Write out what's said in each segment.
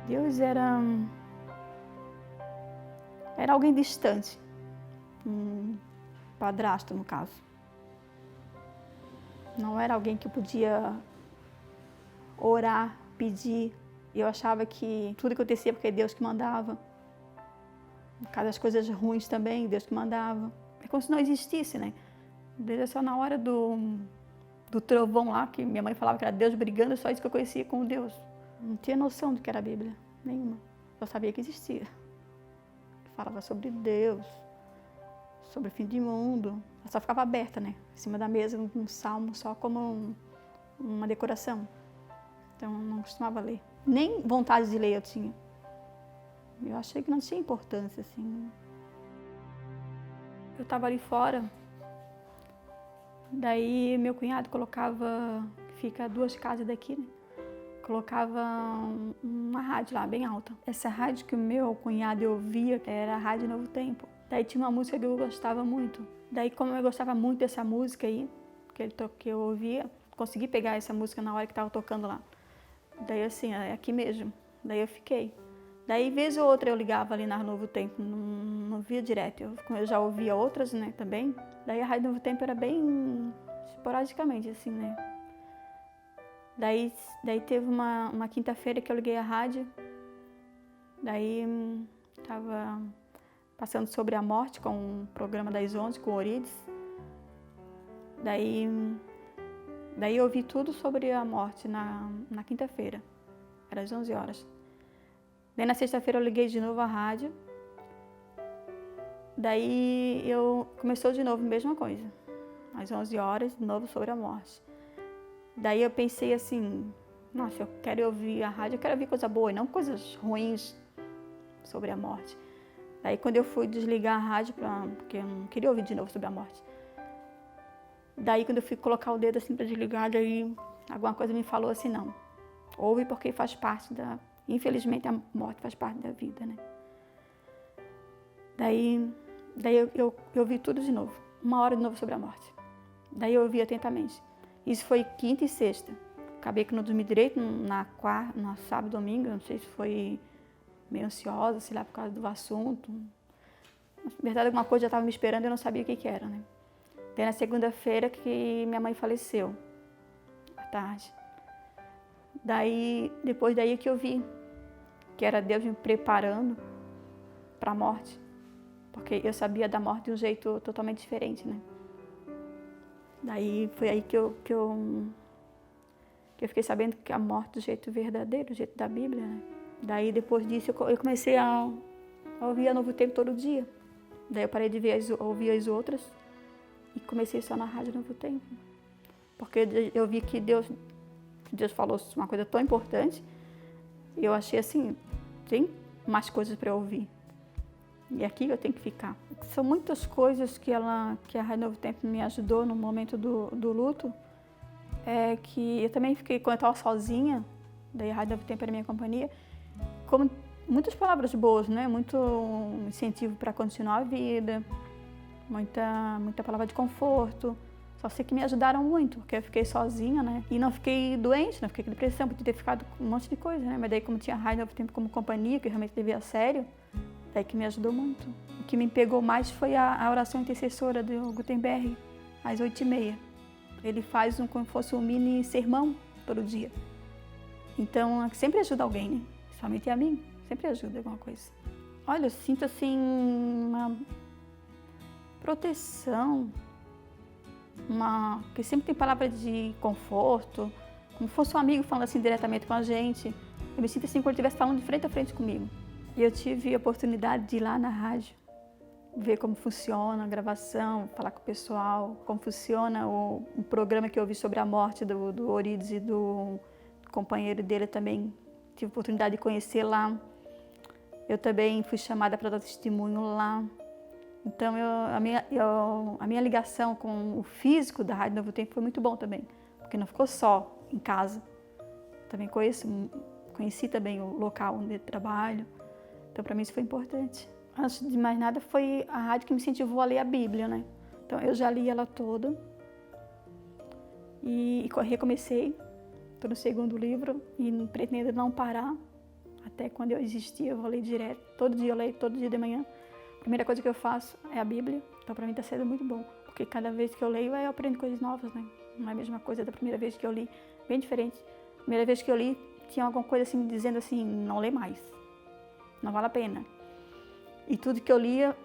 Deus era alguém distante, um padrasto no caso. Não era alguém que podia orar, pedir. Eu achava que tudo acontecia porque é Deus que mandava. No caso das coisas ruins também, Deus que mandava. É como se não existisse, né? Deus é só na hora do trovão lá, que minha mãe falava que era Deus brigando, só isso que eu conhecia com Deus. Não tinha noção do que era a Bíblia, nenhuma. Só sabia que existia. Falava sobre Deus, sobre o fim do mundo. Ela só ficava aberta, né? Em cima da mesa, um salmo, só como uma decoração. Então, eu não costumava ler. Nem vontade de ler eu tinha. Eu achei que não tinha importância, assim. Eu estava ali fora. Daí, meu cunhado colocava, fica a 2 casas daqui, né? Colocava uma rádio lá, bem alta. Essa rádio que o meu cunhado ouvia era a Rádio Novo Tempo. Daí tinha uma música que eu gostava muito. Daí, como eu gostava muito dessa música aí, que eu ouvia, consegui pegar essa música na hora que estava tocando lá. Daí, assim, é aqui mesmo. Daí eu fiquei. Daí, vez ou outra, eu ligava ali na Novo Tempo, não via direto. Eu já ouvia outras, né, também. Daí, a Rádio Novo Tempo era bem esporadicamente, assim, né. Daí teve uma quinta-feira que eu liguei a rádio. Daí, estava passando sobre a morte com um programa das 11, com o Orides. Daí eu ouvi tudo sobre a morte na quinta-feira, era às 11 horas. Daí na sexta-feira eu liguei de novo a rádio. Daí começou de novo a mesma coisa, às 11 horas, de novo sobre a morte. Daí eu pensei assim, nossa, eu quero ouvir a rádio, eu quero ouvir coisa boa, e não coisas ruins sobre a morte. Daí quando eu fui desligar a rádio, porque eu não queria ouvir de novo sobre a morte. Daí quando eu fui colocar o dedo assim para desligar, daí alguma coisa me falou assim, não, ouve porque faz parte infelizmente a morte faz parte da vida, né? Daí eu ouvi tudo de novo, 1 hora de novo sobre a morte. Daí eu ouvi atentamente. Isso foi quinta e sexta. Acabei que não dormi direito na sábado, domingo, não sei se foi meio ansiosa, sei lá, por causa do assunto. Na verdade, alguma coisa já estava me esperando e eu não sabia o que era, né? Daí na segunda-feira que minha mãe faleceu, à tarde. Depois daí que eu vi que era Deus me preparando para a morte. Porque eu sabia da morte de um jeito totalmente diferente, né? Daí foi aí que eu fiquei sabendo que a morte do jeito verdadeiro, do jeito da Bíblia, né? Daí depois disso eu comecei a ouvir a Novo Tempo todo dia. Daí eu parei de ouvir as outras e comecei só na Rádio Novo Tempo. Porque eu vi que Deus falou uma coisa tão importante, e eu achei assim, tem mais coisas para eu ouvir. E aqui eu tenho que ficar. São muitas coisas que a Rádio Novo Tempo me ajudou no momento do luto. Que eu também fiquei, quando eu estava sozinha, daí a Rádio Novo Tempo era minha companhia, como muitas palavras boas, né? Muito incentivo para continuar a vida, muita palavra de conforto. Só sei que me ajudaram muito, porque eu fiquei sozinha, né? E não fiquei doente, não fiquei com depressão, podia ter ficado com um monte de coisa, né? Mas daí, como tinha a Rádio Novo Tempo como companhia, que eu realmente levei a sério, daí que me ajudou muito. O que me pegou mais foi a oração intercessora do Gutenberg, às 8h30. Ele faz como se fosse um mini sermão todo dia. Então, sempre ajuda alguém, né? Somente a mim, sempre ajuda alguma coisa. Olha, eu sinto assim uma proteção, que sempre tem palavra de conforto, como se fosse um amigo falando assim diretamente com a gente. Eu me sinto assim como se ele estivesse falando de frente a frente comigo. E eu tive a oportunidade de ir lá na rádio, ver como funciona a gravação, falar com o pessoal, como funciona o programa que eu vi sobre a morte do Orides e do companheiro dele também. Tive a oportunidade de conhecer lá. Eu também fui chamada para dar testemunho lá. Então, a minha ligação com o físico da Rádio Novo Tempo foi muito bom também, porque não ficou só em casa. Também conheci também o local onde eu trabalho. Então, para mim, isso foi importante. Antes de mais nada, foi a rádio que me incentivou a ler a Bíblia, né? Então, eu já li ela toda e recomecei. Estou no 2º livro e pretendo não parar Até quando eu existia, eu vou ler direto. Todo dia eu leio, todo dia de manhã. A primeira coisa que eu faço é a Bíblia. Então, para mim, está sendo muito bom. Porque cada vez que eu leio, eu aprendo coisas novas, né? Não é a mesma coisa da primeira vez que eu li. Bem diferente. Primeira vez que eu li, tinha alguma coisa assim, me dizendo assim, não lê mais. Não vale a pena. E tudo que eu lia,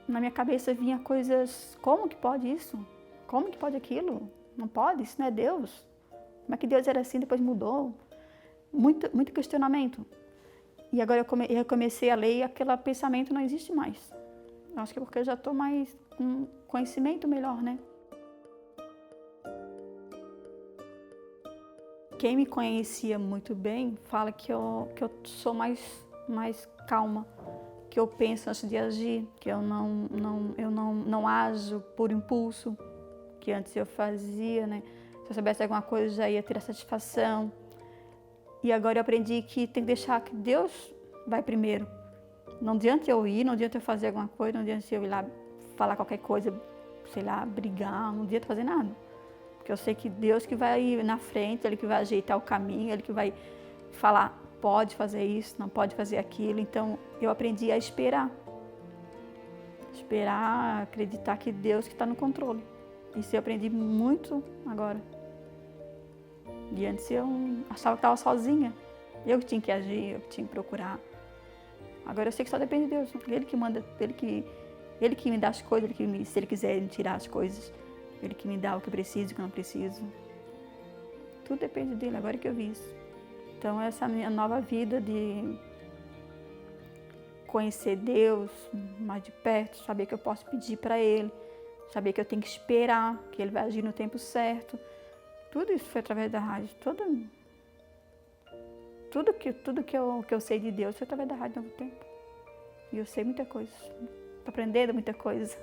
na minha cabeça vinha coisas, como que pode isso? Como que pode aquilo? Não pode, isso não é Deus. Como é que Deus era assim, depois mudou? Muito questionamento. E agora eu comecei a ler e aquele pensamento não existe mais. Eu acho que é porque eu já estou mais com conhecimento melhor, né? Quem me conhecia muito bem fala que eu sou mais calma, que eu penso antes de agir, que eu não ajo por impulso, que antes eu fazia, né? Se eu soubesse alguma coisa, já ia ter a satisfação. E agora eu aprendi que tem que deixar que Deus vai primeiro. Não adianta eu ir, não adianta eu fazer alguma coisa, não adianta eu ir lá falar qualquer coisa, sei lá, brigar, não adianta fazer nada. Porque eu sei que Deus que vai ir na frente, Ele que vai ajeitar o caminho, Ele que vai falar, pode fazer isso, não pode fazer aquilo. Então, eu aprendi a esperar. Esperar, acreditar que Deus que está no controle. Isso eu aprendi muito agora. E antes eu achava que estava sozinha. Eu que tinha que agir, eu que tinha que procurar. Agora eu sei que só depende de Deus. Ele que manda, Ele que me dá as coisas, se Ele quiser me tirar as coisas. Ele que me dá o que eu preciso e o que eu não preciso. Tudo depende dele, agora que eu vi isso. Então essa minha nova vida de conhecer Deus mais de perto, saber que eu posso pedir para Ele, saber que eu tenho que esperar, que Ele vai agir no tempo certo. Tudo isso foi através da rádio. Tudo que eu sei de Deus foi através da Rádio Novo Tempo. E eu sei muita coisa. Estou aprendendo muita coisa.